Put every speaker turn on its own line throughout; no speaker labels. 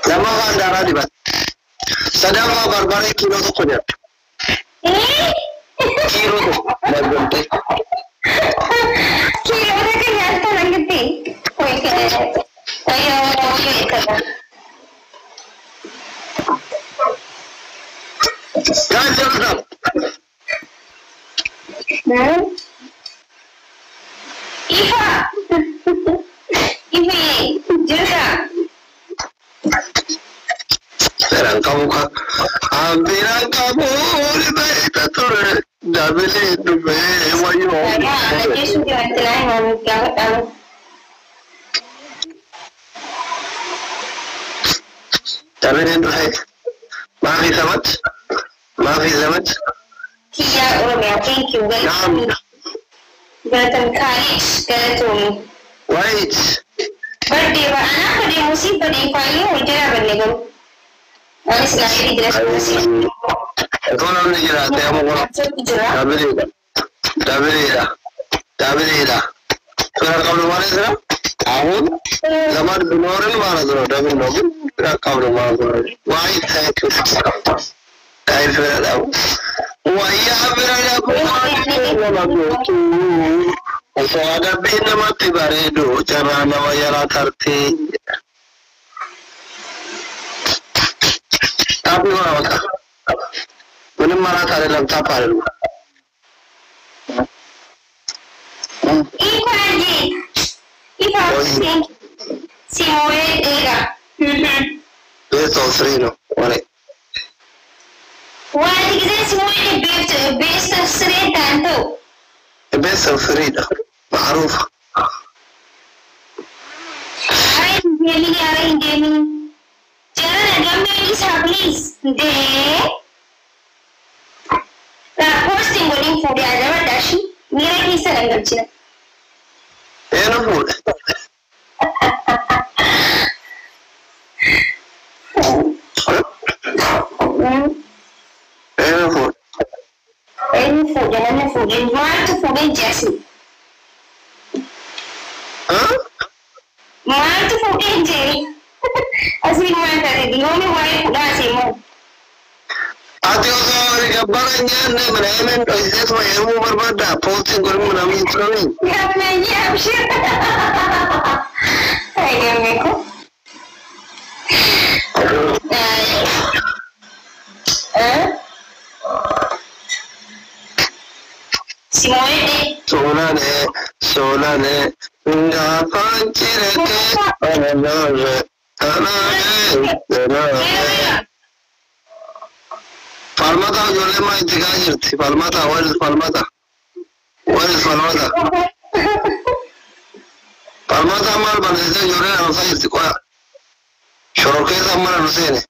Lama kan darah di bat. Sedang barbarnya kilo tuh punya. Kilo tuh, barbarnya.
Kilo udah kenyata lagi sih. Ayo,
Jangan dong.
Iva, Ivi, juga.
Serang kamu kak, ambilan kamu di beta turun, dabeli dube, wayo.
Ada sudah telah menggabung.
Dabeli dube, maafi samat, maafi samat.
Iya, Oromia, thank you. Welcome, Kalish, welcome.
Wait.
Birthday ba? Anak ko din musik pa din kayo. Ito na ba niyo? Alis na hindi din sa musik.
Ito na nila, tayo mo ko. Dabeli da. Kaya kamu mana sih? Ahun, zaman binorin mana tuh? Dabeli nogi, kamu mana tuh? Why thank you. Kayak berada. Wah iya berada. So ada bina mati baredo, cara nama yara tarti. Tapi mana mata? Mana mana tadi dalam tapar lu?
Ipa aja. Ipa si Moe Ega.
Betul serino, mana?
Wah, kita si Moe best sering tanto.
Best serino, معروف.
Arrange gaming. Jangan gambar ini please. Deh. Posting boleh foto aja dashi. Mira kisah lagi cina.
Enak pun. Enak pun.
Jangan foto. Mau foto Jesse.
Hah?
Mau foto Jerry. Asli mau tadi. Dulu mau udah sih mau.
Ati oso gabaranya ne menemen to ise so emu berbeda posting gurum nami intronin.
Ya menanya absyir. Ayo meko. Si Moe
Solane nga panchirete ananore Falmata jole ma intiga jirti Falmata where is Falmata Falmata mal banese jole ansa jirti kwa Shoroke samara nusene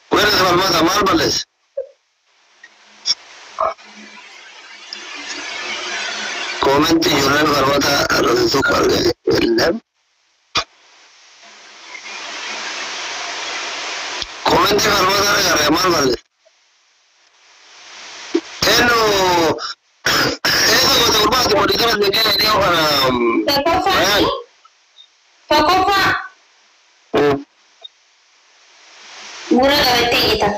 where is Falmata mal bales comment jole Falmata rasu kar gaye comment Falmata ne kar mal bales Hello. Eso que te urbaste por el de que le dio
Tokofa. Murah gawete kita.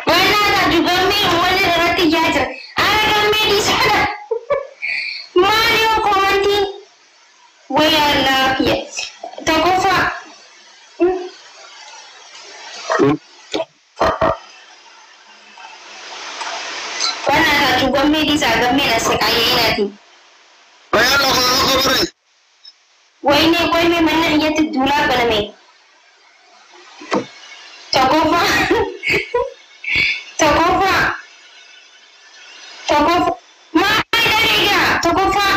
Mana ada juga mana rati jajar. Ada di sana. Mario komenti. Waya lah ya. Tokofa. Di sana mera sekaya ini.
Waya lo beri.
Wayne mana dia tu dula bana me. Tokofa. Mana darega? Tokofa.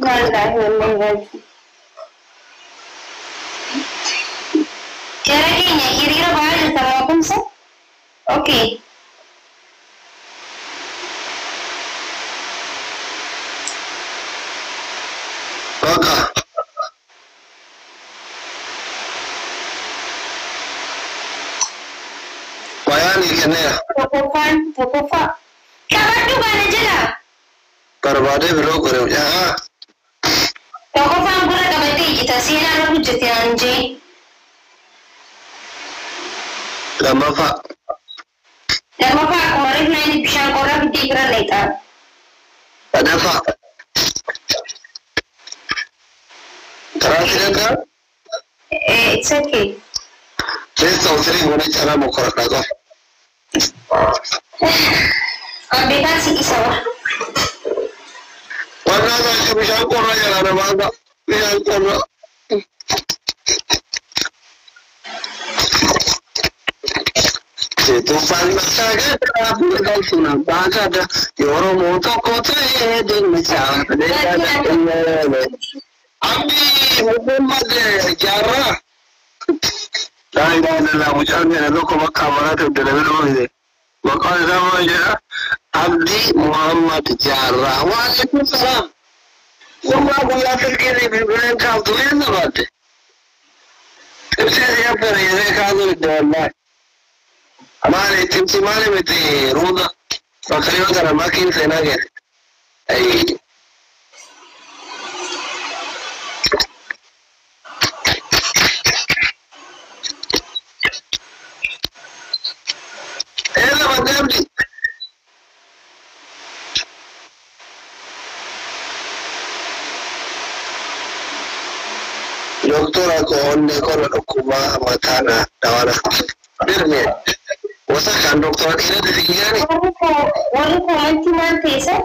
Nggak. Kira-kira bahasa sama apa sih? Oke. Tokofa. Kabar juga ada jela.
barbaade biroo gore yaa
Tokko faan gurra qabatee ijjita seenaa irra hojjete anjee.
lammaffaa
Akkuma rifnaan bishaan qorraa fiddee bira leexaa.
sadaffaa taraasii danda'a
It's okay.
keessa usirii goone caraa mokoradhaa qaba.
Beekaan si isa wa.
Warna saya bisa korang yang ada mana? Bisa korang. Itu paling saja aku dah sunnah baca dah. Orang motor kota ini macam ada. Abi Muhammad Jara. Dah dah macam ni ada kau kamera tu dah lepas ni. Makanya sama aja. Abdi Muhammad Jara. Waalaikumsalam. Semua bulan terkini bulan kau tu ni apa? Saya siapa ni? Saya kau tu dah. हमारे चिमचिमाने में थे रोदा तकरीबन का नमकीन से ना गए ऐसा मतलब जी doktor aku onde kalau kuma matana dawana birne wasa kan doktor ini di sini ni
Wali komanti mante sa?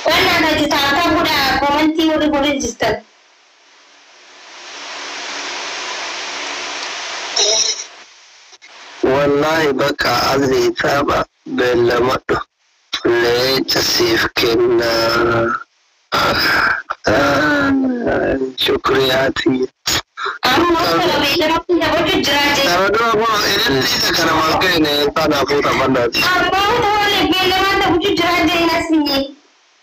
Wala na juta ka buda komanti uri jistat.
wallahi baka azri taba bellamado le tasif kinna شكرياتي
Amma ko bela na bodo jiraje.
Taruh apa ini sih karena makanya tanah aku tak pandai.
Amma ko bela na bodo jiraje nasinya.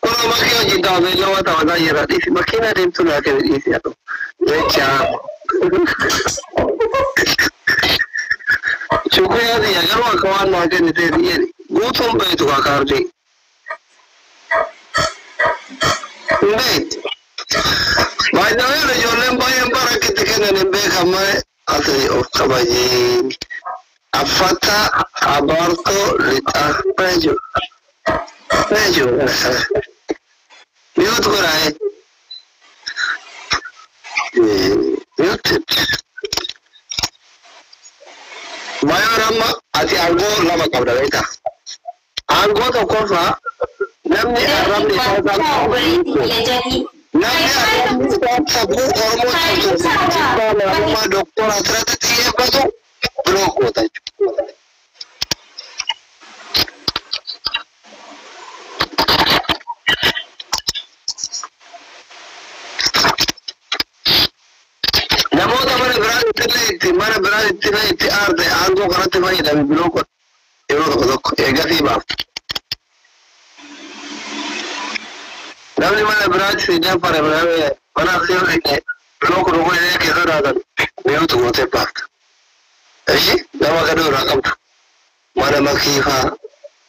Kalau makanya cinta bela wata wata ya rati sih makanya dia tu nak isi atau leca. Syukuriyati ya kalau kawan makanya dia gua sampai itu kakak dia. Baik. Banyak orang jualan banyak barang ketika nembe kamai asli kabaji. Afata aborto lita peju. Mute korai. Mute. Bayar ramah hati algo lama kau dah kita. Algo tu kau sah. Namni Arab ni
Jadi
Namni Arab ni sabu hormon tu. Nama doktor asrat dia apa tu? Blok kota. Namo tamane mana berani itu arde algo kerana mai dalam blok. Blok egasi bab. Namni mana berani sih para berani mana sih ini blok rumah ini kita ada dia tu hotel park. Asyik nama kedua rakam mana makifa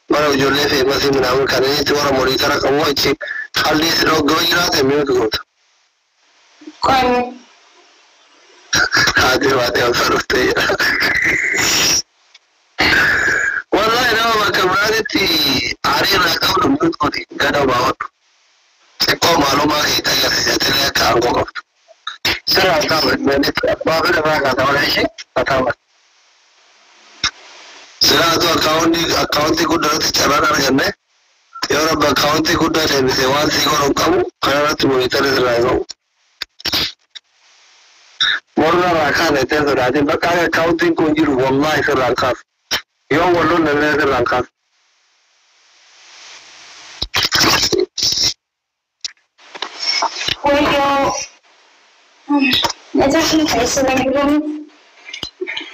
mana ujungnya masih menawan kerana itu orang monitor kamu aja kali sedok gojira temu tu.
kon
Hati-hati yang seru ya. Wallahi nama macam berani ti hari rakam rumput kau ti gada bawat. Kau maklum kita yang sejatinya kau kau. Serah kau ini bawa berapa kata orang sih kata apa? Serah tu akaunti kuda tu cara nak ni. Ya orang akaunti kuda ni sewan sih orang kamu kerana tu monitor serah kau. Morna rakha nete seradi bakal accounting kunci wallahi serangkas. Yang wallo nene serangkas.
koyo Macam ni saya lagi belum.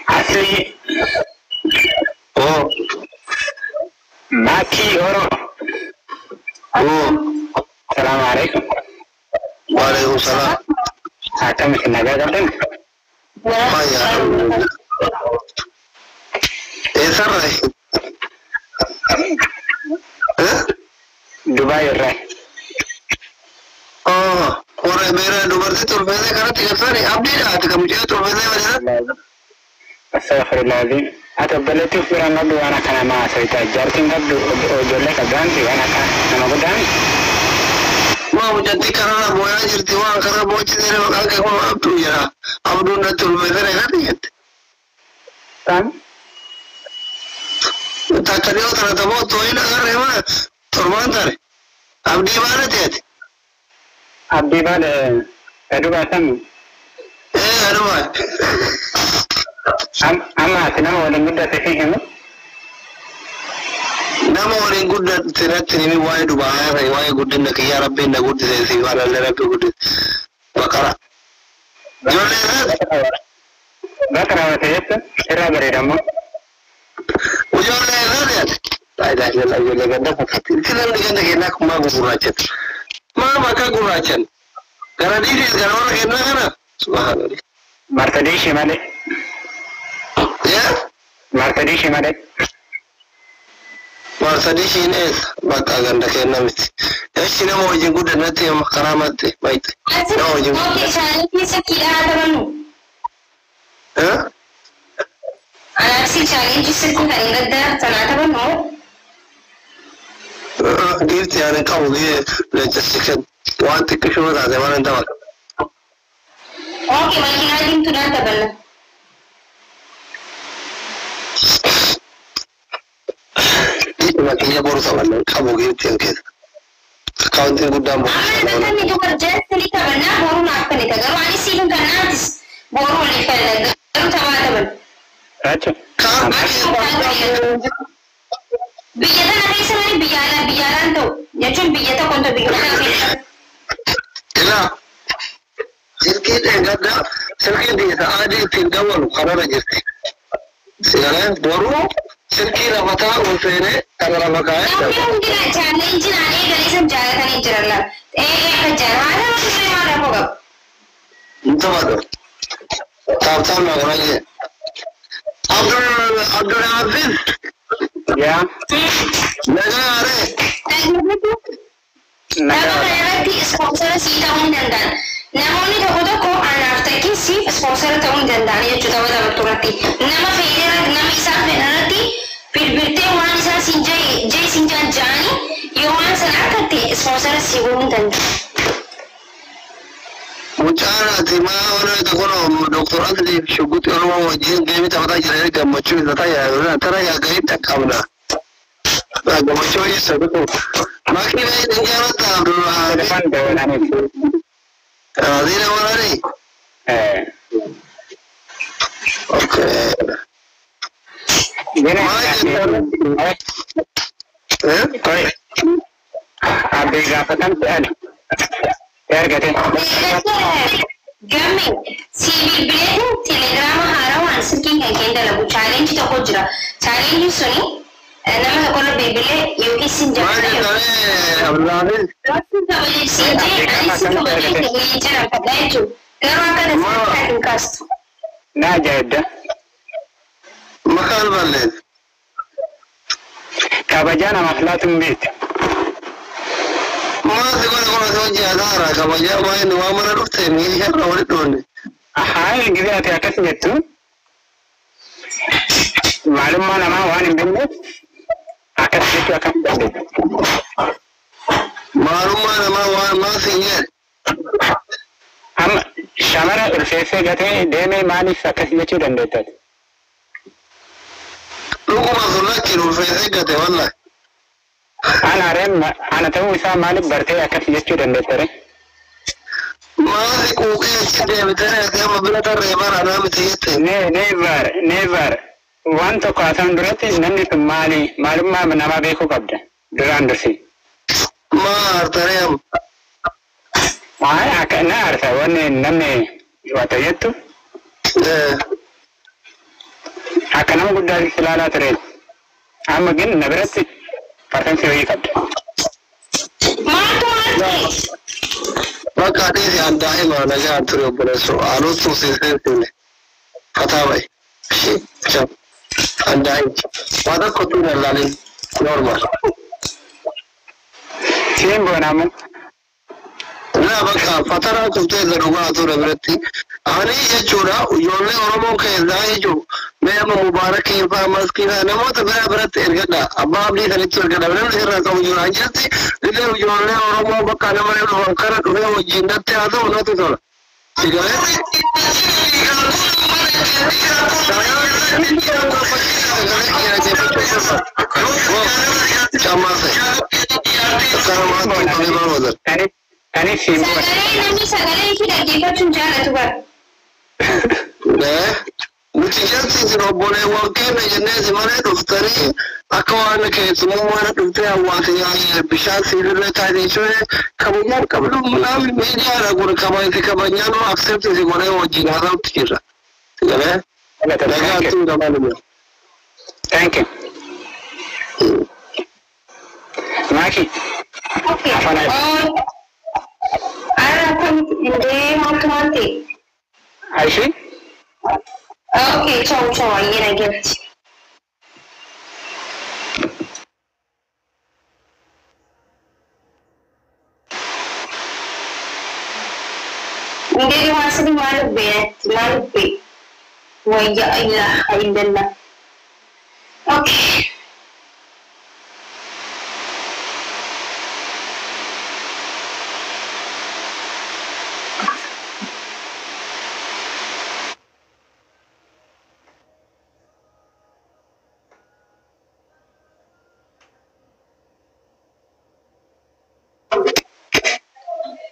Asli.
Oh,
Maki orang.
oh,
Assalamualaikum.
waalaikumsalam.
Ada mesin naga kan?
Oh ya. Serah.
Dubai irraa.
Warra beera dubartii tolfeesee kanatti galchanii abdiidhaati kan mucaa tolfeesee waliin.
Astaghfirullahalazim. Ati obboleettiif biraan qabdu waan akka namaa soita jaartiin qabdu ijoollee qabdaanti waan akka nama guddaani.
Waa mucatti kanarra booyaa jirti waan karaa boochitee maqaan kee kun abduu jedha. Abduun natti tolfeesee kan jette. Takka dhiyoo tana tamoo tooyin agarree mana torbaan tare. Abdii baala teeti.
Abdii baala edubaa sammu.
Edubaa.
Amma ati nama waliin guddate fi himu?
Nama waliin guddate natti nimi waa'ee dubaa waa'ee guddina kiyyaa rabbiin na guddise si waalallee rabbi guddise. Bakara. Ijoollee isaati.
Bakara wata jettu irraa bareedamoo.
Ijoollee isaati. Faayidaa ijoollee ganda fakkaatti. Itti namni ganda kennaa kun maa gurraachatu. Maa bakka gurraachan. Gara diidiis gara warra kennaa kana. Subhaanallah.
Martadiishi malee. Martadiishi malee.
Martadiishiin eessa bakka ganda kennaa miti. Eeshi nama wajjin guddannatti karaa matte maayite. Nama wajjin.
Isaanii keessa kiidhaa tabannu. Alaabsi isaanii keessatti kan hin gaddaa sanaa tabannu.
Giifti yaani qabu leencatti kan waan xiqqishuu taate waan hin taphatu.
Makiinaa diimtuudhaan tabanna.
Makiinaa boru tabanna qabu giifti hin keessa. Akkaawuntiin guddaan boru.
Amma namni dubar jettanii tabannaa boruu naaf kan ita garuu ani siifin kan naatis boruu waliif kan garuu tabaa tabanna. Biyya tana keessa mali biyyaalaan ta'u jechuun biyya tokko ta'u biyya tana keessa.
Ilaa silkii dheegaddaa silkii dhiisa adii ittiin dawwalu kanarra jirti. Sigaleen boruu silkii lafataa ulfeenee kana lafa kaa'ee.
Namni hundinaa chaallenjiin aanee galiisan jaalatanii jiran laata. Akka jaalaala hundee maal rakkoo qabu.
Hin taphatu. Taaptaan na godhan jee. Abdul Hafiz.
Yaa.
Nagaare.
Nama kanarratti ispoonsara sii ta'uu hin danda'an. Namoonni tokko tokko anaaf ta'e siif ispoonsara ta'uu hin danda'an jechuudha taphattu irratti. Nama fedheerratti nama isaan fedharratti bilbiltee waan isaan siin jee siin ja'anii yoo waan sana argatte ispoonsara sii gochuu hin danda'an.
Mucaanaati maa warra tokko doktoraatti shugguutti oromoo wajjin deemee taphataa jiran gammachuu isa ta'a tara yaaganii dhaqqabna. Gammachuu isa tokko makiinaa hin jaalatta Abdullahi.
Telefon dabalaniif.
Zina warani. Okay.
Gini. Koi. Abdi gaafatan ta'an. Ergate.
Gamme si bilbileetiin telegiraama haarawaan silkiin kan keen dalagu chaalenjii tokko jira. Chaalenjii suni nama tokkorra bilbilee yookiin sin jaalladha.
Abdullahi.
Naa jaadda.
Makaan ballees.
Kabajaa namaaf laatuun beekti.
Maasi kun hojii adaara kabajaa baay'inni waan mana dhufte miisharra walitti dhoonne.
Haa ingilizii ati akkas jettu. Maalummaa namaa waan hin beekneef akkas jechuu akkam dandeenya.
Maalummaa namaa waan maasi hin jedhe.
Amma shamara ulfeessee gatee deemee maaliif akkas jechuu dandeettati?
Dhuguma sun lakkiin ulfeessee gate wallahi.
Ana ta'uu isaa maaliif bartee akkas jechuu dandeettare?
Maasi quuqee achi deebitee gama bira tarree bara anaa miti jette.
Never. Waan tokko haasaan duratti namni kun maalummaa namaa beekuu qabda. Duraan dursi.
Maa artaree amma.
Akka na arsa wanni namni wata jettu. Akka nama guddaa ilaalaa ture. Amma gin na biratti farsansi wayii qabda.
Bakka adiisi an daa'ima nagaan ture obboleessu haaloo tuusiisee finne fataa bahe. An daa'ima. Waa tokko tuun allaalin normal.
Simbo namu.
لا بقى فترة كنت أدركها طول برتي أنا يجورا ويومي أرمو كذا يجو ما مبارك يبقى مسكين أنا ما تبغى برت إرجع أبا أبدي ثالث إرجع أنا مش راح أقول يورا جالسي ليه يومي أرمو بقى أنا ما يبغى بنكر كذا وجينا تيادو ولا تقول تقول
Ani simbo.
Sagale kita kita cunjana tu kan.
Mutijansi zirobole wakene jenezi mane doftari akawana ke tumwana dufte awati ya bishan sirre tani chore kabuman kablu munam media ra gur kabai ke kabanyano accept se gore wajina ra tira gale daga tu da malu
Thank you. Maki.
Okay. Ara kan inde mati.
Aishi?
Okay, ciao, yena gift. Inde masih malu be. Wajah ilah indallah. Okay.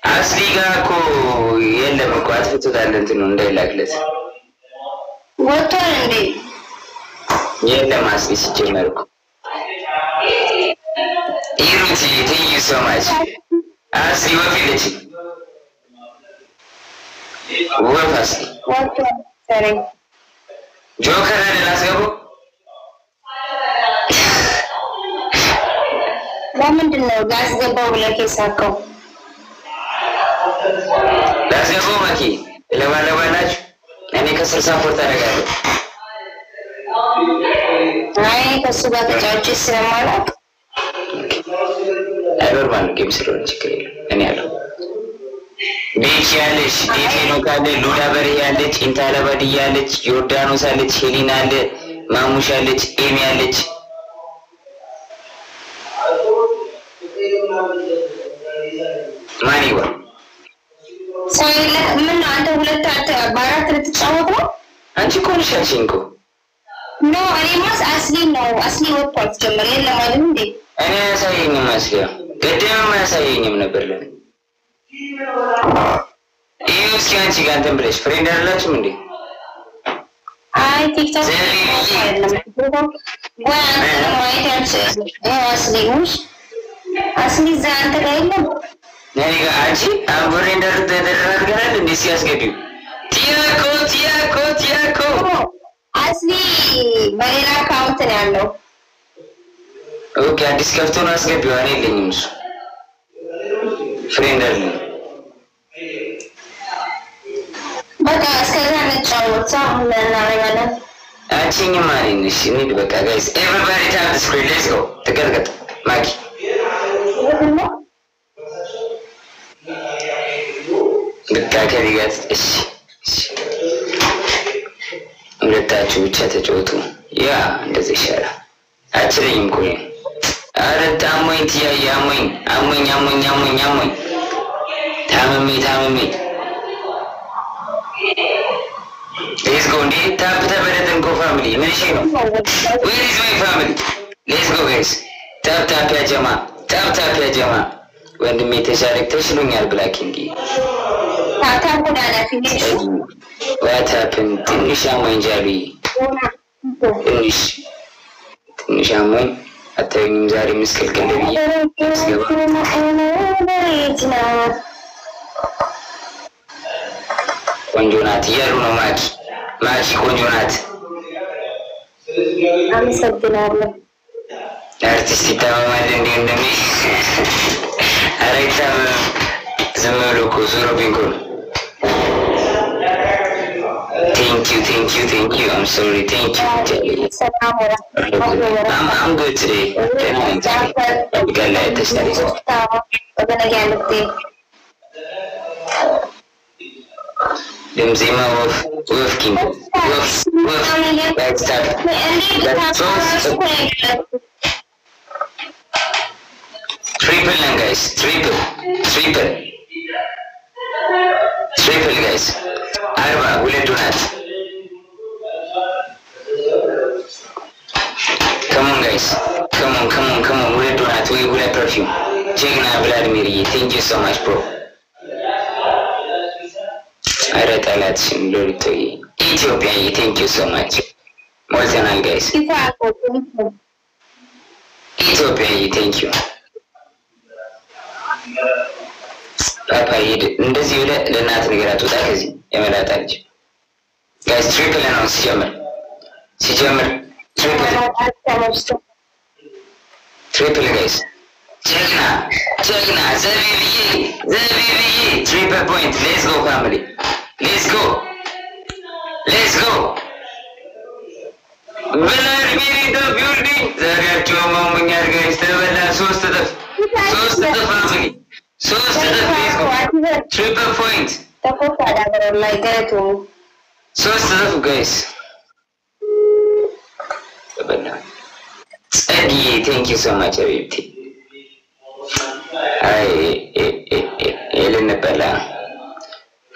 Asliga ko yenda ko atfitu dalente nunda ilaglet.
What are they?
Yenda masli sijemerko. Iruti, thank you so much. Asli wa village. Wa fast.
What sorry.
Joker na lasgabo.
Moment no gas the bowl ke sako.
Lasgabo maki. Lewa nach. Nani kasar safur taragalo.
Nai kasuba ke church sinamala.
Everyone gives it on chicken. Any other. Beach yalech, Defino kade, Luda Berry yalech, Intalabadi yalech, Jordanus yalech, Helena yalech, Mamush yalech, Amy yalech. Maniwa.
So من عنده ولد بارات تتشاوبه؟
أنت كل شاشينكو.
No, أنا ماس أصلي هو بارت جمرين لما دمدي.
أنا سايني ماسكيا. قدام ما سايني من برلين. إيوس كان شيء تمبرش. فريند الله شمندي.
تيك توك. وأنا ما يتعرف. أصلي زانت كايلم.
Nariga aji, فريند الله تدرر كنا نسياس كبيو. تياكو.
أصلي بريلا كاونت نعمله.
Okay, discuss ناس كبيو أنا اللي نمشي. فريند الله.
بقى sekarang نتشاور صح ولا
Achinya mari nishini dibaka guys. Everybody tap the screen. Let's go. Tekat Maki. Gakka digat. Ngatachu chata chotu. Ya, ndeze shara. Achire imkuri. Ara tamoy tiya yamoy. Amoy. Tamami. Let's go, tap and go family. Where is my family? Let's go guys. Tap ya jama. When the meet is electrician are black indi. What happened? Tinishamo injari. Tinishamo. Atay nimzari miskil kalari. Konjonat yaruno Maki konjonat.
Ami sabdinarlo.
Artisti tama ndimi. Araita zamalo ko zuro bingol. Thank you Thank you. I'm sorry. Thank you. I'm good today. Because I just Zima Wolf King. Wolf. That's that. That's triple guys. Triple guys. Arba, will you do that? Come on guys. Come on. Will you do that? We will have perfume. Chegna Vladimir, thank you so much, bro. Ethiopia, thank you so much. Multinational guys. Ethiopia, thank you. Papa, እንደዚህ ብለህ ለእናት ንገራት ውጣ ከዚህ የመላጣ ልጅ ጋይስ ትሪፕል ነው ሲጀምር ትሪፕል ጋይስ ጀግና ዘቢብዬ triple point. Let's go family. Let's go. Vladimir in the building. Zagacho Mamungar guys, ሶስት እጥፍ family. ሶስት እጥፍ let's go. Triple point. ሶስት እጥፍ guys. Thank you so much, everybody. Elena Bella.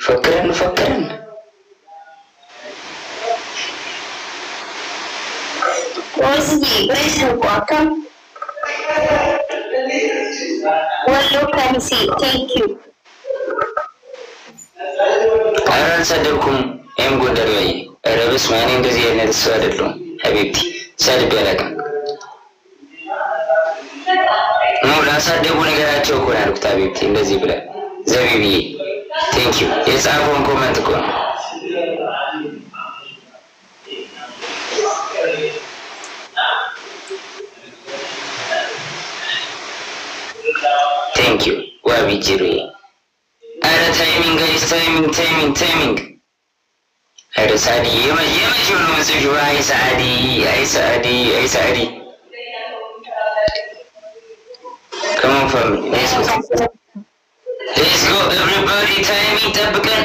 Fakran.
Rosie, please welcome. Well, look and see. Thank you.
Aran sadkum em gondarway. Arabs mining the Zena Swadalum. Habibti. Sadbelagan. No, that's a double negaracho when I looked at it in the zebra. Zavivi. Thank you. Yes, I won't comment on. Thank you. Wabi Jiri. Ada timing guys, timing. Ada Sadi. Yema you know so you I Sadi. Come on family. Let's go everybody. Timing tabakan.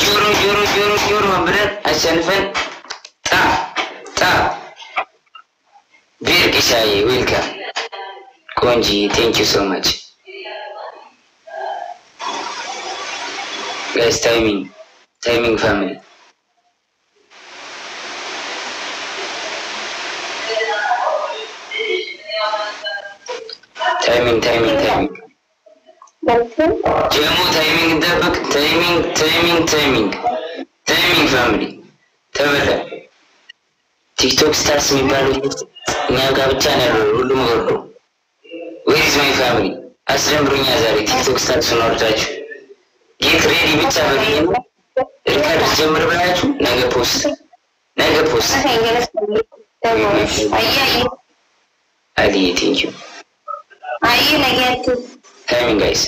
Euro brother. Ashanfan. Ta. Birkishai, welcome. Konji, thank you so much. Guys, timing family. Timing. Jamu timing dabak, timing family. Tabala. TikTok stars me balu. Nyaga channel ulu mordo. Where is my family? Aslam brunya zari TikTok stars unortaju. Get ready with sabagin. Record jammer balaju. Naga post. Ali, thank you. Timing guys.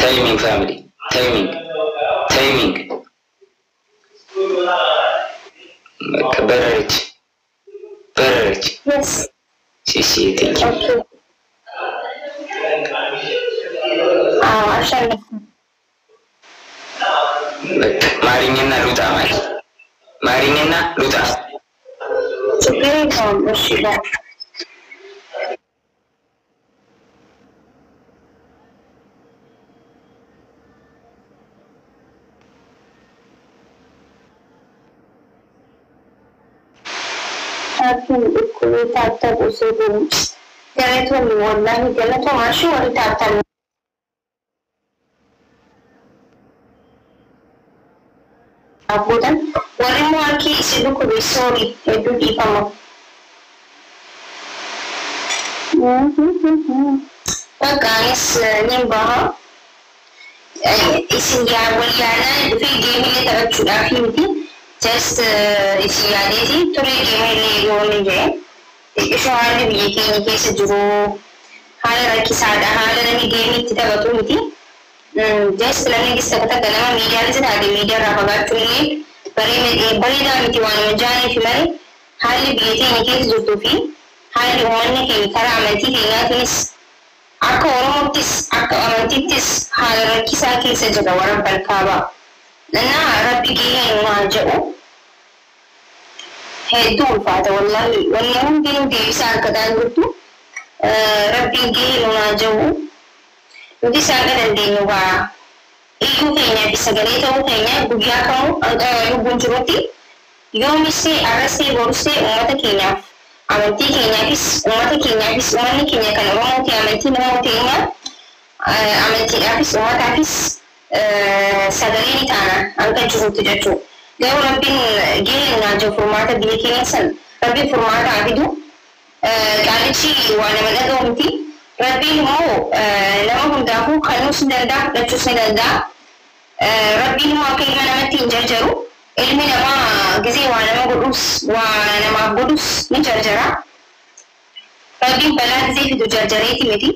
Timing family. Timing. Barrage.
Yes.
Sisi, thank you.
Okay.
Maringena luta.
Abudan, wari mo aki isidu ko sorry, edu di pa mo. Guys, nimba isin ya waliana fi game le ta chuda finti just isi ya de tore game le go le je isho hali bi ke se juro hala ki sada hala ni game ti ta to miti جالس لأني قصة كلام ميديا لسه هذه ميديا رافقات توني بري دا متي وانا مجاني في مري هالي بيتي نكيس جرتو في هالي أماني كي كرا عملتي كينا كيس أكو ورمتيس أكو أمانتيس هذا ركيسا كيس جدا ورم بالكابا لأن ربي جيه ما جاءو هدول فاتا والله هم بينو ديسار كدان جرتو ربي جيه ما جاءو ودي ساقا دندينو با iyo kenya bisa gale to kenya gugya kamu lubun juruti yomi se arase boruse umata kenya amanti kenya bis umata kenya bis umani kenya kan romo ti amanti no kenya amanti apis umata apis sagale ni tana anka juruti jachu gaw rabbin gele na jo formata bi kenya san rabbi formata abidu kalichi wana madaga umti rabbin mo lama hundahu kanu sinanda jachu sinanda ربي ما كيما نمتي نجرجرو علمي نما جزي وانا ما قدوس وانا ما قدوس نجرجرا ربي بلا جزي في دو جرجريتي متي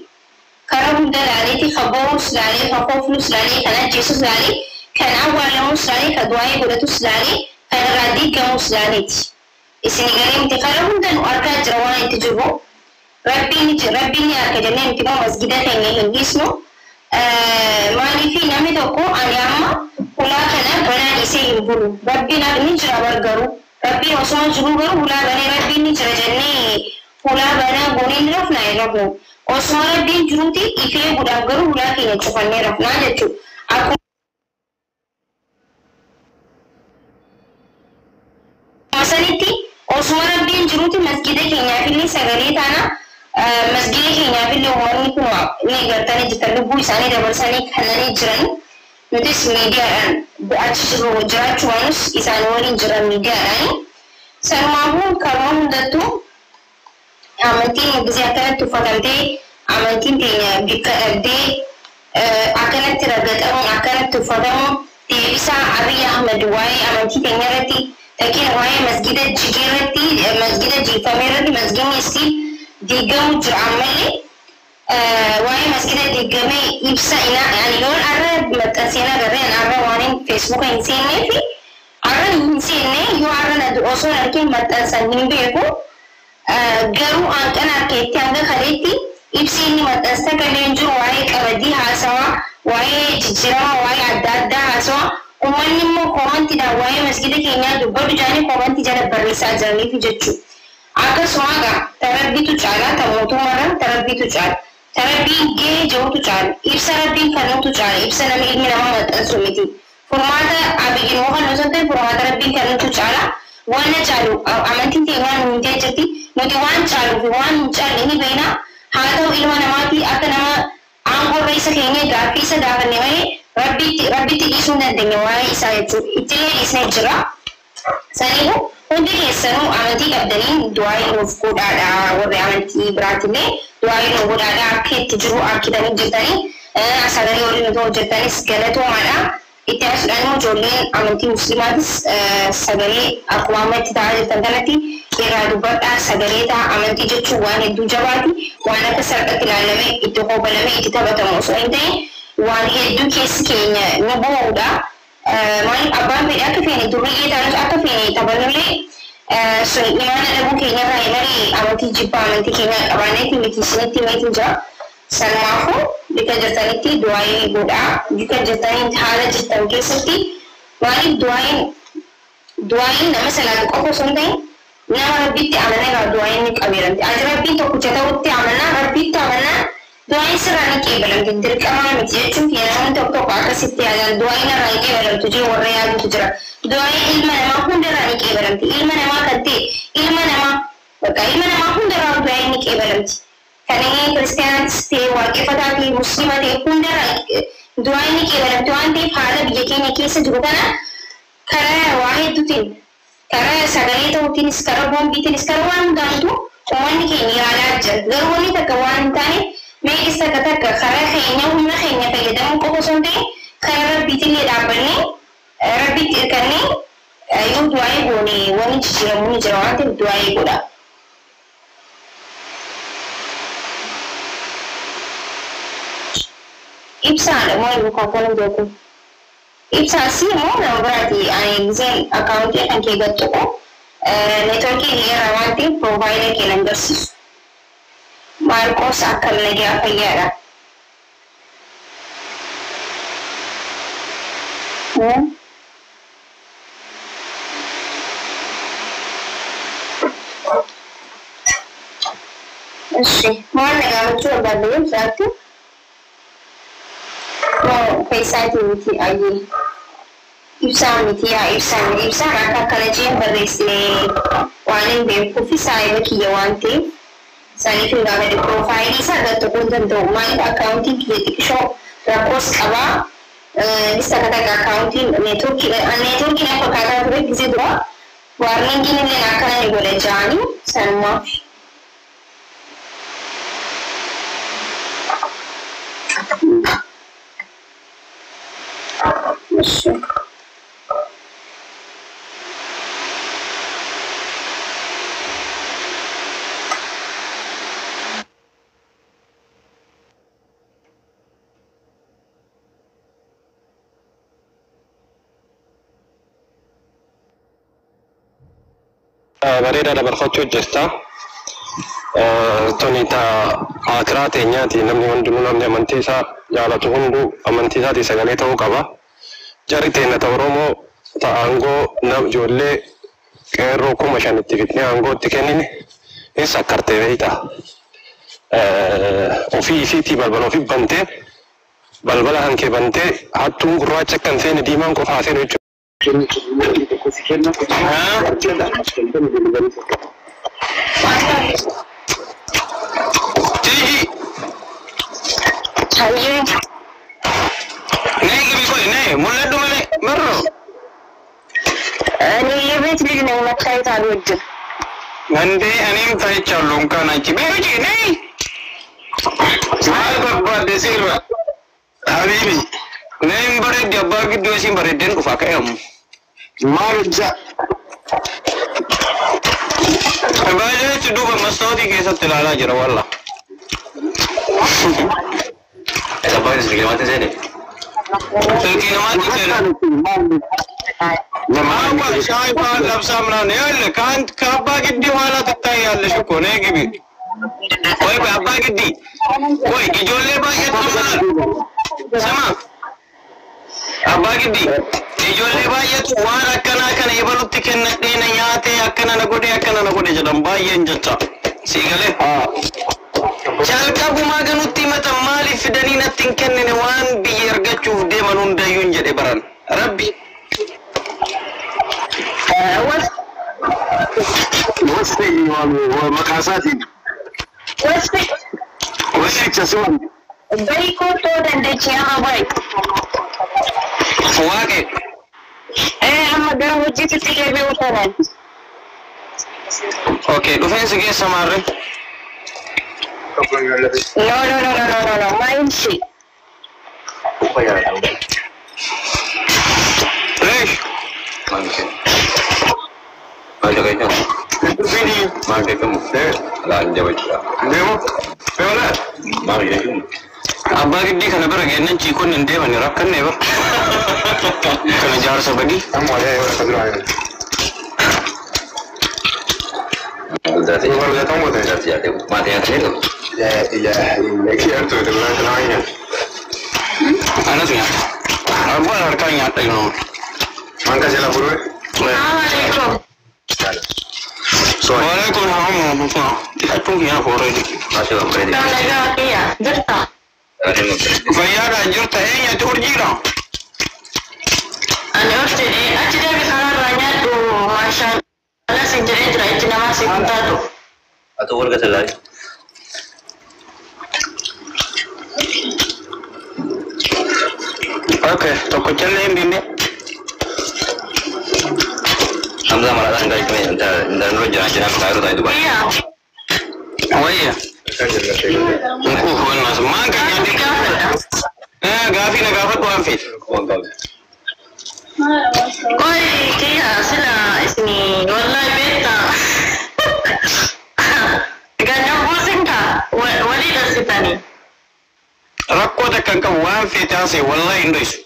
كرم دا لاليتي خبوس لالي خفوفلوس لالي كان جيسوس لالي كان أول موس لالي كدواي قدتوس لالي كان رادي كموس لاليتي إسني قريم تكرم دا نواركا جروان تجربو ربي نيارك جنين تبا مسجدة تنين هنجيسنو maaliif namni tokko ani amma ulaa kana banaan isee hin bulu rabbiin ni jira bargaru rabbiin osoo jiru garuu ulaa banee rabbiin ni jira jennee ulaa banaa goonee ni rafna hin rafnu osoo rabbiin jiruuti ifee gudhaaf garuu ulaa keenya cufannee rafnaa jechuudha. Akkuma sanitti osoo rabbiin jiruuti masjida keenyaaf illee sagalee taana masjida keenyaaf illee uummanni kun ni gartanii jirtan lubbuu isaanii dabarsanii kannanii jiran nutis miidiyaadhaan achi jiru jiraachuu waanus isaan waliin jiran miidiyaadhaani sanumaafuu karuma hundattuu amantiin gisee akkanatti uffatamtee amantiin keenya bikka dhabdee akkanatti raggaxamu akkanatti uffatamu deebisaa Abiy Ahmed waa'ee amantii keenya irratti takkeen waa'ee masjida jigee irratti masjida jiifamee irratti masjidni istiin digamu jira ammallee waa'ee masjida digamee ibsa yoon arra maxxanseen agarreen arra waan feesbuuka hin seennee fi arra hin seennee yoo arra osoo argeen maxxansan hin beeku garuu hanqan harkeetti hanga kaleetti ibsi inni maxxansa kanneen jiru waa'ee qabadii haasawaa waa'ee jijjiirama waa'ee adda addaa haasawaa uummanni immoo koomantiidhaan waa'ee masjida keenyaa dubbatu jaanii koomantii jala barreessaa jiraniif jechuudha. Akkasuma egaa tarabbiitu caalaa ta mootummaarra tarabbiitu caala tarabbiin gahee jirutu caala ibsa rabbiin kennuutu caala ibsa nama ilmi namaa maxxansu miti furmaata abiyyiin waan osoo ta'e furmaata rabbiin kennuutu caala waan caalu amantiin ta'e waan hin ta'e jirti nuti waan caaluu fi waan hin caalle ni beekna haa ta'u ilma namaati akka nama aangoo isa keenya gaaffii isa gaafanne malee rabbitti dhiisuu hin dandeenye waa'ee isaa jechuudha ittillee dhiisnee jira saniifuu hundi keessanuu amantii qabdanii du'aa'ii nuuf godhaadha warri amantii biraatillee du'aa'ii nuuf godhaadha akka itti jiru akkitanii jirtanii sagalee waliin nuti hojjettanis galatoomaadha itti aansuudhaan immoo ijoolleen amantii muslimaatis sagalee akkuma amma itti ta'aa jirtan kanatti irraa dubbadhaa sagalee ta'a amantii jechuun waan hedduu jabaati waan akka salphatti ilaalamee itti hoobalamee itti taphatamu osoo hin ta'in waan hedduu keessi keenya nu bu'uudha. Maaliif abbaan fedhe akka feene duriyyee taanus akka feene taphannullee sun imaana dhabuu keenyarraa malee amantii jibbaa amantii keenya qabaanneetti miti isinitti meetiin jira. Sanumaafuu bika jirtanitti du'aa'ii godhaa bika jirtanii haala jirtan keessatti maaliif du'aa'iin nama salaatu qofa osoo hin ta'in nama rabbitti amanaa du'aa'iin ni qabeeramti. Ati rabbiin tokkicha ta'utti amanaa rabbitti amanaa du'aa'iin sirraa ni qeebalamti dirqamaa miti jechuun namoonni tokko tokko akkasitti yaadan du'aa'iin irraa ni qeebalamtu jiru warra yaadutu jira. Du'aa'iin ilma namaa hundarraa ni qeebalamti. Ilma namaa kan ta'e ilma namaa hundarraa du'aa'iin ni qeebalamti. Kanneen kiristaanaatis ta'e waaqeffataa ta'e musliima ta'e hundarraa du'aa'iin ni qeebalamti waan ta'eef haala biyya keenya keessa jiru kana karaa waa hedduutiin karaa sagalee ta'uutiinis karaa boombiitiinis karaa waan hundaantu uummanni keenya yaalaa jira. Garuu wanni takka waan hin taane meeqis takka karaa keenya humna keenya fayyadamuu qofa osoo hin ta'in karaa rabbiitillee dhaabbannee rabbitti hirkannee yoo du'aa'ii goone wanni jijjiiramu ni jira waan ta'eef du'aa'ii godha. ibsaan moo bukaakana jootu ibsaan si moo nama biraati ani giseen akaawuntii kan kee gattuko neetworkii hiyyeera waan ta'eef proovaayidarii kee nan barsiisu Marcos akka nagaa fayyaadha. Sì, ma non c'è da dire, certo. No, pensate miti agli. Ibsaan akka kana jeen barreessine waan hin beeku fi saayibaa kiyya waan ta'eef isaaniif hin gaafadhe piroofaayilii isaa irratti kun danda'u maaliif akaawuntiin kiyya xiqqishoo rakkoos qabaa lista kataga akaawuntiin neetworkiin akka akkaataa ture gisee dura waarningiin illee akkana ni godha ja'anii sanumaaf.
bareedaadha barfachuu jirta. Toni ta'a akiraa teenyaati namni hundinuu namni amantii isaa jaalatu hunduu amantii isaatii sagalee ta'uu qaba. Jarri teenya ta'a Oromoo ta'a aangoo ijoollee qeerroo 5,000 itti fitnee aangootti kennine hin sakkartee beektaa. Ofii isiitii balbala ofii bantee balbala hankee bantee hattuun gurraacha kan seene diimaan qofaa seenu jechuudha. Tiji.
Hayyee.
Nee gibi koy nee mul'adhu malee marro.
Ani yebeet ልጅ ነኝ መታየት አልወድም።
እንዴ እኔም ታይቻለሁ እንኳን አንቺ ቤጂ ነይ ማል በባደ ሲልባ ሀቢቢ ነይም በረድ አባ ግዶ ሲም በረደን ቁፋ ከየም ማልጃ ባለች ዱበ መስታወቲ ከሰት ላላ ጅራ ዋላ እዛባይስ ሊገማት ዘኔ ስልኪነማት ዘኔ ለማማ ሻይ ባል ለብሳ ምናምን ያለ ካንት ከአባ ግዲ ኋላ ትታያለሽ እኮ ነይ ግቢ ወይ በአባ ግዲ ወይ ኢጆሌ ባየት ማለት ስማ አባ ግዲ ኢጆሌ ባየት ዋን አከና ከነ ይበሉት ከነዴነ ያቴ አከና ነጎዴ ጀደም ባየን ጀቻ ሲገለ ቻልቃቡ ማገኑት ይመጣ ማሊ ፍደኒነትን ከነነ ዋን ቢየርገቹ ደመኑ እንደዩን ጀደ በራን ረቢ
وسطي ومقاساتي وسطي تسوان
Beriko to dandace ama bai.
Fuwake.
Amma da hujji ta take bai wuta nan.
Okay, dufen su ke samare.
No. Mind shi.
Lesh.
Mana kau?
Sini.
Mana kamu? Lah jawab juga.
Demo. Peola.
Mana kamu?
Abba gidi kana bara genan ci kunnin dai bane rakkan ne ba. Kana jar sabadi.
amma ya yi kadura ne
Berarti
Wala tamu da
berarti ada mati yang itu.
ya ya ki arto da na kana hanya
Ana sunya. Abba harkan ya dai no.
an ka jela burwe
Assalamualaikum.
so
Waalaikum salam. Tidak tuh ya hore di.
Masih apa ini?
Daga iya, jerta.
Ada mau.
Bayar anjur teh nya tur jira.
Ane orte de acide bi kararanya tuh masya Allah sendiri itu nama si kunta tuh.
Atau warga selai.
Okay, toko challe mbinde.
Hamza malah enggak itu entar dulu jalan-jalan ke Kairo tadi Dubai.
Iya.
Oh iya. Aku hona semangat ya di gafi na gafat wa fit.
Koi kia sila isni wallahi beta. Ganyan pusing ka. Wali dah sitani.
Rakko taka kan qabu waan feete haasee wallahi hin dho'isu.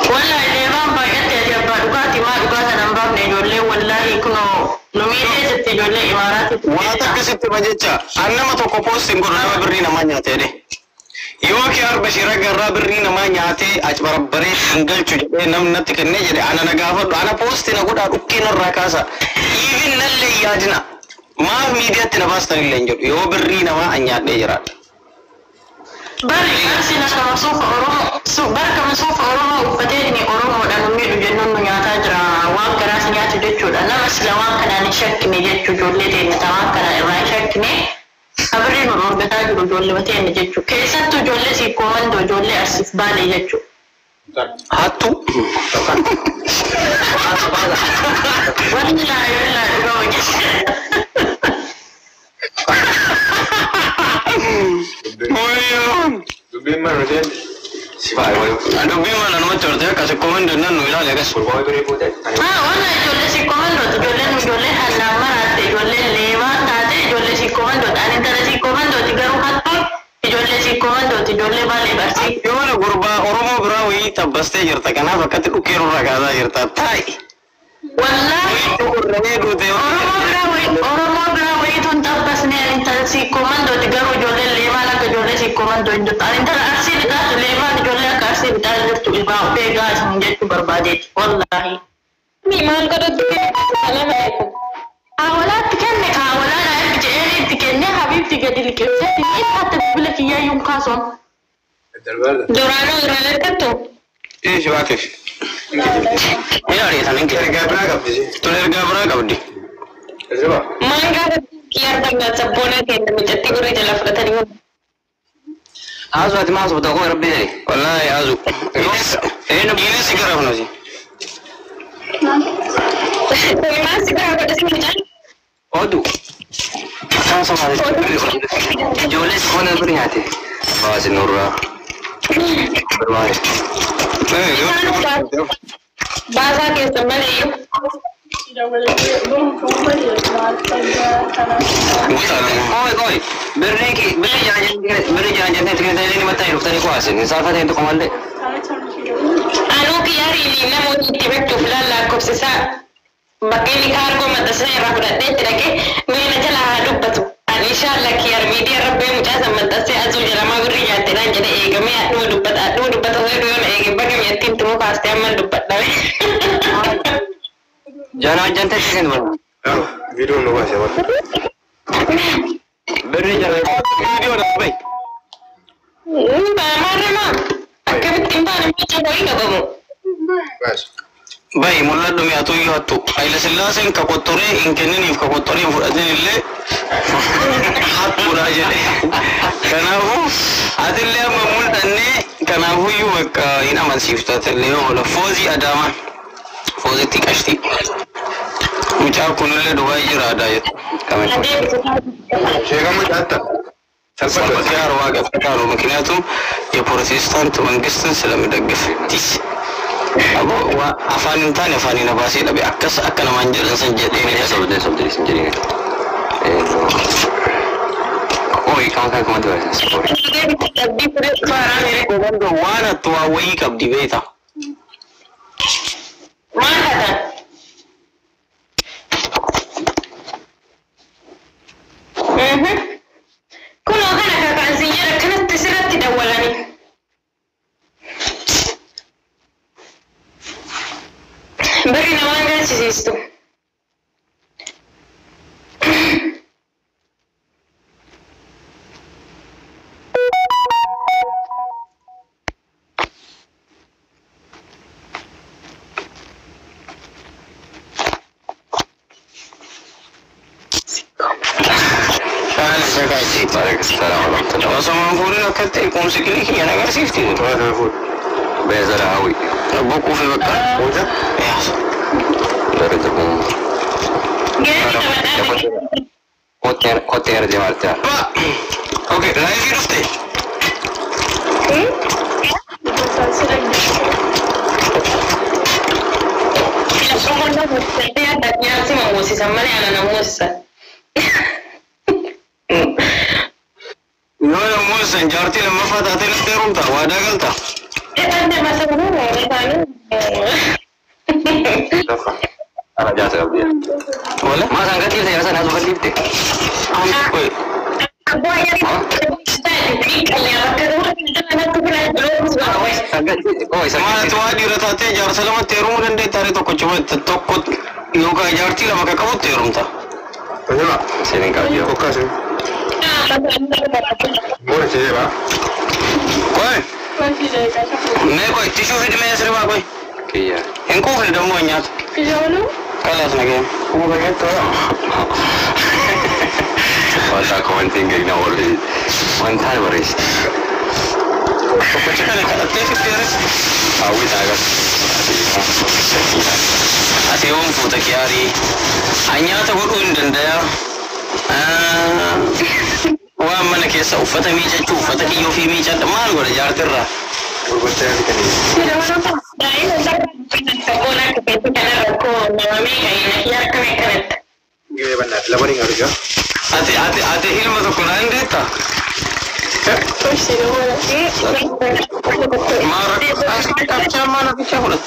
Wallahi deemaan baay'attee ati abbaa dhugaatii maa dhugaata nan baafne ijoollee wallahi kunoo nu miidhee jirti ijoollee imaaraatitti.
Waan akkasitti ma jecha an nama tokko poostiin godhu nama birrii namaa nyaatee de. Yoo kee arba shira garraa birrii namaa nyaatee achi barabbaree hin galchu jedhee namni natti kennee jedhe ana na gaafadhu ana poostii na godhaa dhukkee narraa kaasa. Iifin nallee yaadina. Maaf miidiyaatti na baastan illee hin jedhu yoo birrii namaa an nyaadhee jiraadha.
Bari arsina kama suufa Oromoo bar kama suufa Oromoo uffatee inni Oromoodhaan miidhu jennuun nu nyaataa jira waan garaas nyaatu jechuudha nama sila waan kanaan hin shakkine jechuu ijoollee deemata waan kana irraa hin shakkine abirrii nu dhorgataa jiru ijoollee bateenne jechuu keessattuu ijoollee siikoo mandoo ijoollee arsiif baalee jechuu.
Hattu.
Wanti laa dhugaa hojii.
Dubbiin mana nuti
dubbiin mana namatti hortee akkas komando nannu ilaale akas.
Wannan ijoollee si komandooti ijoolleen hannaan maraatte ijoolleen leemaa taate ijoollee si komandooti ani intala si komandooti garuu hattuun ijoollee si komandooti ijoollee baalee barsii.
Yoo mana gurbaa Oromoo biraa wayii tabbastee jirta kanaaf akkatti dhukkee nurraa kaasaa jirta taa'i.
Wallahi Oromoo biraa wayiituun tabbasnee ani intala si komandooti garuu ijoolleen leemaan akka ijoollee si komandoo hin jirtu ani intala arsii bitaatu leemaan ijoollee akka arsii bitaa jirtu ilmaa beegaa isin jechuu barbaadeeti wallahi. Maal godhatu awalaatti kenne ka awalaadha ergi jedhee itti kenne habiibti gadi liqeessatti ittaatti bila kiyyaayyuun kaasuun. Duraanuu irraa ergattu.
Shibaateef. Ilaali isaanii ergaa biraa qabdi. Tun ergaa biraa qabdi.
Maal gaafa kiyyaartan sabboona keenya mijatti gurri jala fudhatanii.
Haasu ati maasu tokko rabbi jedhe.
Wallaahi haasu. Dhiinni si gara funasi. Odu.
Ijoollee si foon bira nyaate. Baasi nurraa.
Baasaa keessa malee.
Oi, birrii jaanjatee tikinteelii mataa hin dhuftanii kuwaasin. Saafateen tokko mallee.
Anuu kiyyaariin namoonni itti beektuuf lakkoofsisaa bakka inni kaargoo maxxansa irraa fudhadhee itti dhaqee miila jala haa dubbatu. Ani inshaalla kiyyaar miidiyaa rabbee mucaa san maxxansee azuu jalamaa birrii nyaatteedhaan jedhe eegamee adhuma dubbata ta'ee yoon eege bakka mi'attiin tumuu kaastee amma dubbadhame.
Jaanaa jantee tikin bara.
Viidiyoon nu baasee bara.
Birrii jala.
Viidiyoo dha bai.
Maarremaa akkamittiin baane miica bo'ii qabamu.
Bai mul'adhu mi'atu iyyuu hattu. Hayila Sillaaseen ka qottoree hin kenniniif ka qottoree hin fudhatin illee hattuudha jedhe. Kanaafuu atillee amma mul'annee kanaafuu iyyuu bakka hin amansiiftu atillee oola. Foozii Adaamaa. Foozitti qashti. Mucaa kunillee Dubaay jira aadaa jettu.
Sheekama jaatta.
Salphaatti haarwaa gafataru ምክንያቱም የፕሮቴስታንት መንግስትን ስለሚደግፍቲስ አቦ አፋን እንታን አፋን ነባሴ ለበ አከስ አከነ ማንጀርን ሰንጀዴ ነው
Sobde sinjeri. Oi, kan kuma da wasa.
Komando wana tuwa wayi qabdi beeta.
Maal hatan? Kunoo kana kakaan sinjara kanatti sirratti dawwalanii. Bari namaan galchisiistu.
Wasamaan fuudhin akkatti eegumsi kiyya nagarsiifti.
Beezara hawwi.
Bokkuu fi bakka. Yaasa.
Dari terkung. Koteer deemartaa.
Oke, laayifii dhufte. Yoo موسى جارتي لما فتحت التيرومتا وادا قلتا
أنت مثلا
أنا جات قبل
ولا
ما سانغت لي saya sana tuh lipte
كوي ما توادي رتاتي جار سلامة تيروم دندي تاري تو كوچو تتوكوت يوكا جارتي لما كاكو تيرومتا
Coba,
sering kali
kok kasih? Boleh sih, Pak.
كوي نه كوي تشوف دي ما يسري كوي
iya
انكو في دمو نيات خلاص نجي
Kamu pengen tuh?
wala ko man tinggal na wala man tayo baris
كوچو كان كاتي في
awi tayo
ati on futa kiari anya ta gudun dandaya wa mana ke sa ufata mi ja ufata iyo fi mi ja da mal gora jartirra
Berbuatnya di sini. Gimana benar? Lawan yang harga?
ati ilma to kuran deta mara kapcha mana kapcha holat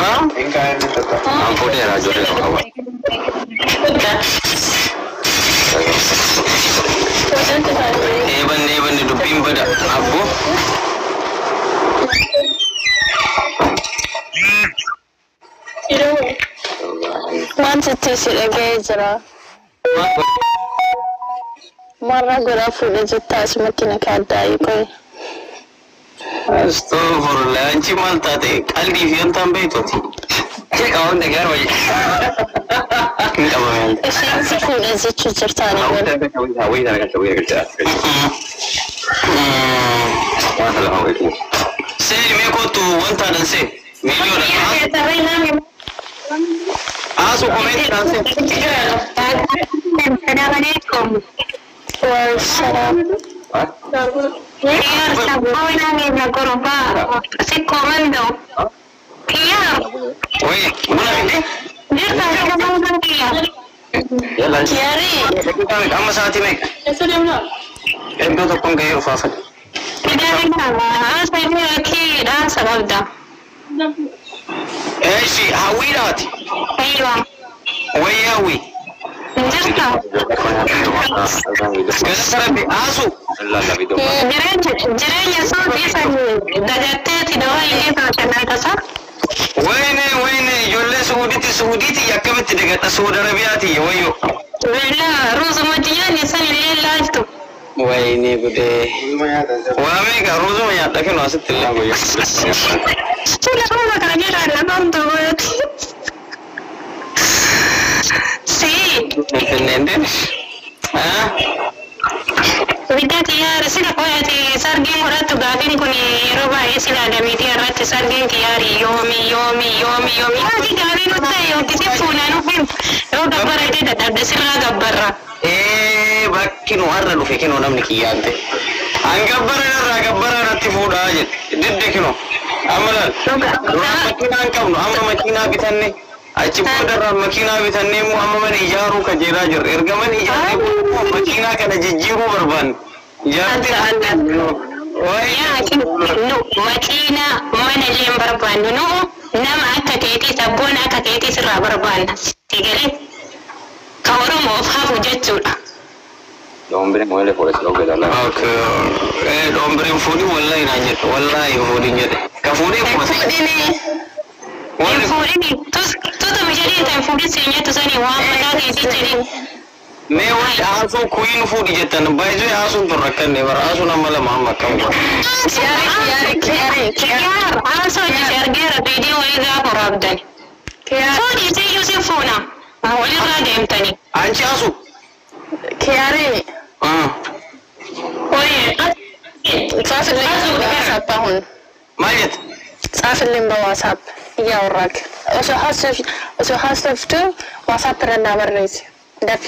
ha
Enggak ini tetap.
ampo de rajo de to kawan
neban di dubin bada abu
Wanti tisi dhaggeessira. Marra goraa fuudhee jettaa asumatti na kaaddaayii koye.
astaghfirullah anchi mal taate qalbii fi antaan beektooti
ke kawan de gar wai
hin qabameen
Isheen si fuudhee jechuu jirtaanii wal.
awi da ka awi ka wala awi ku
seeni mee kootu wanta dhan see miiliyoona asu komeeti dhan see
Wal salaam.
wai muna binde
yalla
Kiyaari.
amma saati mee eddoo tokkoon gahee ufaafan eeshi hawwiidhaati wayii hawwii galata rabbi asu
la video
wayne ijoollee suudiiti yakkamitti degadha suudi arabiyaati wayyo wayne gudee waa meeqa ruuzuma nyaadha kennu asitti illee wayyo finfinneen
Bidati yaar sida koyati sargin horatu gafin kuni roba esila da miti arati sargin kiyari yomi hadi gafin utta yo kisi funa no film yo gabbara de da sirra gabbara
bakkinu harra dhufe kino namni kiyyaante an gabbara irratti fuudhaa jedhe didde kino amalan makiinaa hin qabnu amma makiinaa bitanne achi boodarraa makiinaa bitannee immoo amma mana ijaaruu kajeelaa jirra erga mana ijaarree makiinaa kana jijjiiruu barbaanne
makina mana leen barbaannu nu nama akka keetii sabboon akka keetii sirraa barbaanna sigale ka oromoof hafu jechuudha.
hombre muele por eso que dala
hombre fuudhi wallahi naan jedhe wallahi fuudhin jedhe ka fuudhee
fuudhini tuta mijadii ta'e fuudhi seenyatu sanii waan mataa keetii jedhee
mee wanti haasuun kuyiin fuudhi jettan baay'ee haasuun tun rakkanne bara haasuun amma lama amma akkam godha
Kiyaar haasoo jechi argeera beedii walii gaafa raabdan fuudhi seeyyuu si fuuna walirraa deemtanii
anchi haasu
Kiyaari. ጻፍልኝ በዋትስአፕ አሁን
ማለት
ጻፍልኝ በዋትስአፕ እያወራክ እሱ ሀሰፍቱ ዋትስአፕ ረና በሬት ደፊ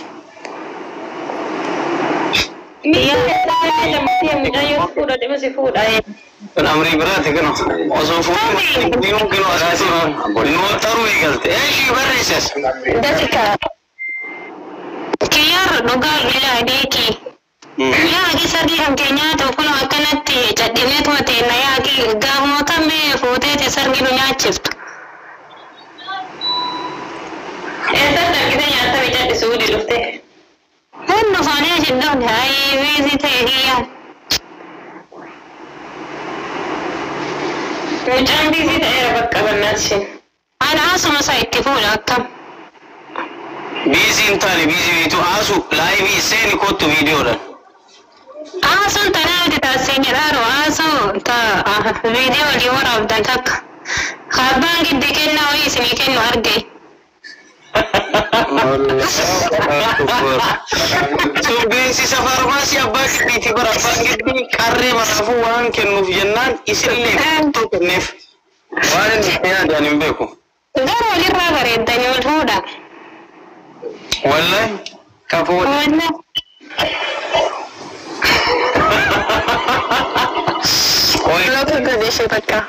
amri berarti kan osoo fuudhi mungkin asasi nootaru eegalte eeshi barreessas
ደፊካ
Kiyaar dhugaa bilaa deekii
Yaa agi sargi kan keenya ta'u kun akkanatti cadhineetu mateena yaa agi gaafuma kamee fuuteeti sargi nu nyaachiftu.
Eessatti argite nyaata bijadhisu gudi dhufte?
Hundu faanee jidduun hayi wiizi ta'e hiyyaa.
Mucaan biizii ta'eera bakka bannaati isheen.
Ana asuma isaa itti fuudha akkam.
Biizii hin taane biizii beektu aasu laayivii seeni kottu viidiyoodhaan.
Aasuun tanaa nuti taasisee jedhaaru aasuu viidiyoo walii waraabdan takka. Abbaan giddi kennaa wayii isinii kennu arge.
Sun beeksisa faarmaasii abbaa giddiiti bara abbaan giddii qarree maraafuu waan kennuuf jennaan isinillee too kenneef. Waan inni yaadaan hin beeku.
Garuu walirraa bareeddanii ol fuudha.
Wallahi kafuudha.
Wallahi.
Lafa gadi ishee bakka.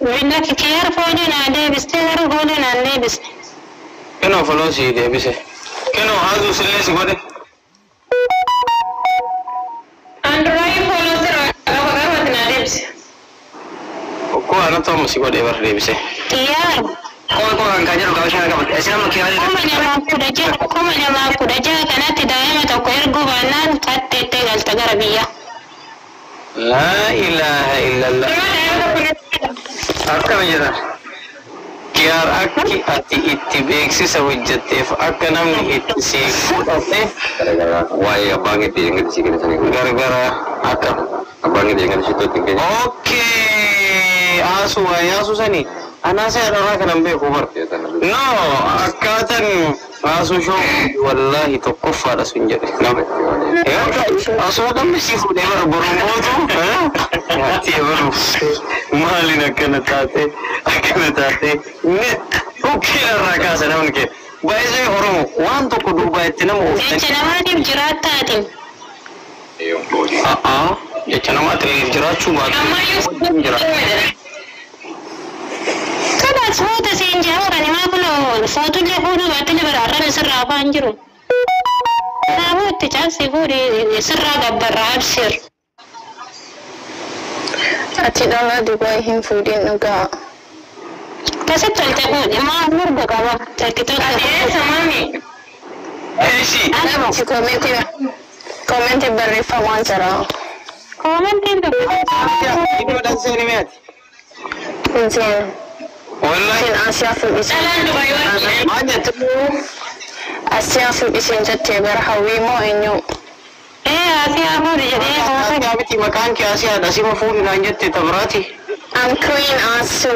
Vinna keer foodee naa deebistee garuu foodee naan deebiste.
Kenoo foloo sii deebise. Kenoo haasuu sillee si godhe.
Android foloo sirraa qaba qabaatti naa deebise.
Okkoo anatu amma si godhee bara deebise.
Xiyyaaru.
Koo kan jiru qaba shan qaba. Isin amma kiyaale.
Kuma namaa kudha jaha kanatti daa'ima tokko erguu baannaan katteettee galta gara biyya.
Laa ilaaha illallah. Akkana jedha. Kiyaar akki ati itti beeksisa hojjetteef akka namni itti si fudhate
Waa'ee abbaan giddii eegatti si kennisanii
gargara akka.
abbaan giddii eegatti si tootti hin kennin.
Okay, asu waa'ee asu sanii anaasa irraa kanan beeku bar. No, akkaataan asu shoo wallahi tokkoffaadha sun jedhe. Asuma dambe si fuudhee bara boromootu. Ati baru maaliin akkana taate okay irraa kaasa namni kee. Baay'ee Oromoo waan tokko duubaa itti nama ooftan.
Jecha namaatiif jiraattaatiin.
Jecha namaatiif jiraachuu baatu.
Kanaas foota siin jaawarani maa kun footullee fuudhuu baattillee baraarran sirraa afaan jiru. Kanaafuu itti caabsii fuudhii sirraa gabbarraa absir.
Ati dhalaa Dubaay hin fuudhin dhugaa.
Kasitti tolte fuudhi maa mirga qaba. Jalqitoota.
Adeemsa mami.
Eeshi.
Namichi koomentii barreeffamaan jira.
Koomentiin
Iddoodhaan seeni meeti.
Hin seenu.
Wallahi.
Isin Asiyaa fuudhisin. Dhalaan Dubaay waan
Maal jettu?
Asiyaa fuudhisin jettee bara hawwii moo eenyu?
Asiyaa fuudhi jedhee
Asiyaa miti maqaan kee Asiyaadha. Asima fuudhinaan jette tabiraati.
I'm Queen Asu.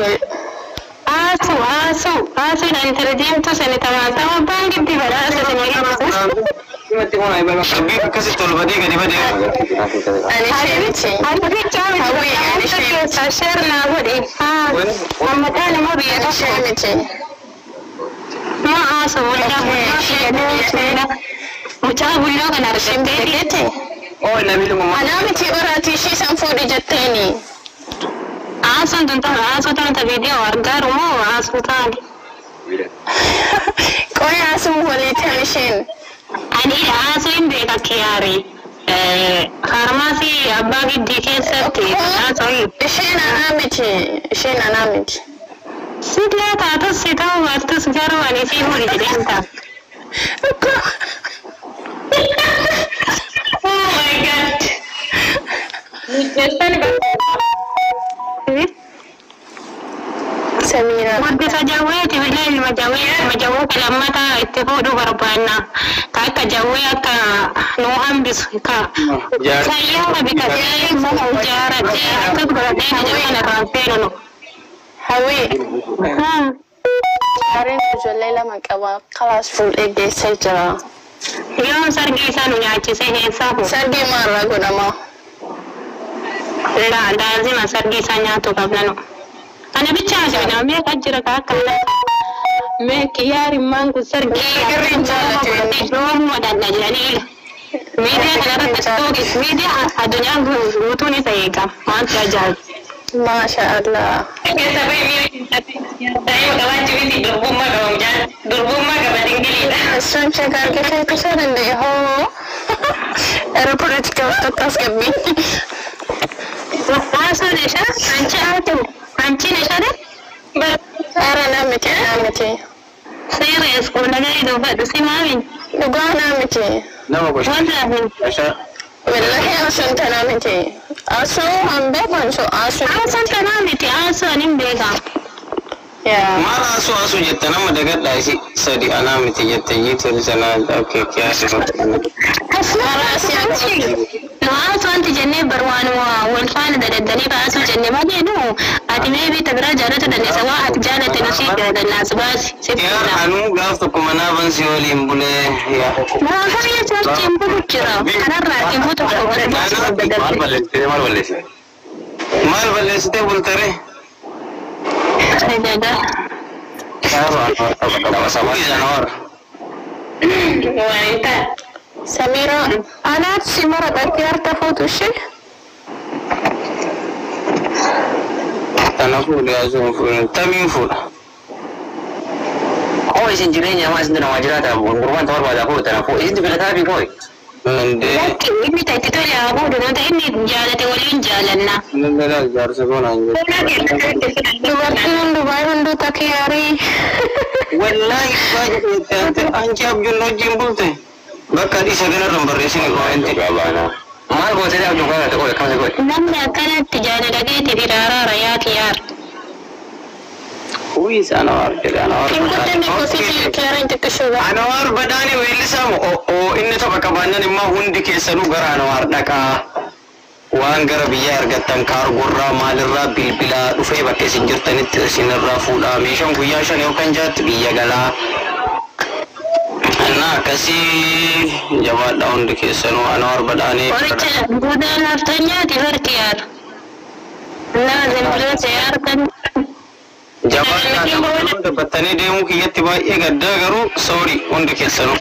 Aasuudha intelligentu sani tamaatama abbaan giddi badhaasa sani
Sabbii akkasitti ol badee gadi badee.
Ani ishee miti. Ishee miti.
Mucaa bulloo kana argatteeti.
Anaa miti baraati ishee san fuudhi jetteeni.
Aasuun tun ta'a aasuu tanta viidiyoo argaaru moo aasuu taani?
Qoy Asuu waliitan isheen.
Ani aasuu hin beeka kiyaari. Farmaasii abbaa giddii keessatti aasuu.
Isheen anaa miti. Isheen anaa miti.
Sidlee taatus si ta'uu baattus garuu ani si fuudhi jedheen ta'a.
Oh my god.
Samira. Guddisa jawweeti billee ilma jawwee lammataa itti fuudhuu barbaanna. Ka akka jawwee akka nu hambisu ka sayyaara bitatee ijaaratee akka godhatee jedhu kana irraan feenu nu.
Hawwii. Harreen ijoollee lama qaba. Kalaas fuudhee geessee jira.
Yoo sargi isaa nu nyaachisee keessaa fuudha.
Sargi maalirraa godhama?
Laazima sargi isaa nyaatu qabna nu. Ana bicha asirraa meeqa jira ka akka mee kiyaarimmaan kun sargii roobuma danna jedhanii miidiyaa kanarratti stookis miidiyaa addunyaan guutuun isa eegama maanta ajaa'iba.
Masha Allah.
Keessa baay'ee daa'ima qabaachuu miti durbummaa qaba mucaan durbummaa qaba dingiliidha. sun cakar kita itu sudah deh ho. Era politika tetap kami. Masa deh sah, anci deh sah deh. Era namanya. Serius, kalau lagi itu buat si mami. Bukan namanya.
Nama bos.
Mana?
Asal.
Wallahi asun tanamiti. Asu ambe konso asu. Asun tanamiti asu anim bega. Ya.
Mara asu jetta nama dekat dah si sedi anamiti jetta itu di sana oke kiasi.
Asmara asyik. No asu anti jenne barwan wa wal fana da daddani ba asu jenne ma de no. Ati me bi tabra jarata da sawa ati jana te nasi da nas basi.
Ya anu gaf to kuma na ban si wali mbule ya.
Ma ha ya ce mbulu kira. Kana rati mutu ko da
mal balle te bultare.
Ada.
Sama janawar.
Wanita. Samira, anak si Mara bakiar tafutu sih.
Tanahku dia semua tamin full.
Oh, isin jirenya mas ndana wajirata ngurwan tawar wada ko tanah ko isin bila tabi ko.
Yakin ini tak itu ya aku dulu tak ini jalan tewalin jalan na.
Nela jar sebona anjir.
Dubai hundu tak hari.
Wallahi baje anjab junno jimbulte. Bakka di sagala nomor resini ko ente babana.
Mal ko tadi aku juga tak ko kan ko.
Namanya kan tijana lagi tirara raya tiar.
Kuis anwar kede anwar.
Ini posisi kira itu kesudah.
Anwar badani welisam inni toka kabanya ni ma hundi ke sanu gara anwar daka. Wan gara biya argatan kar gurra malirra bilbila dufai bakke sinjirtani sinarra fuda meshan guya shane kan jat biya gala. Anna kasi jawab daun dike sanu anwar badani.
Orangnya bukan artinya tiar. Nah, zembulan sayar kan.
Jawab daun da batani dai muke yatti ba iya gadda garu sauri wanda ke sanu.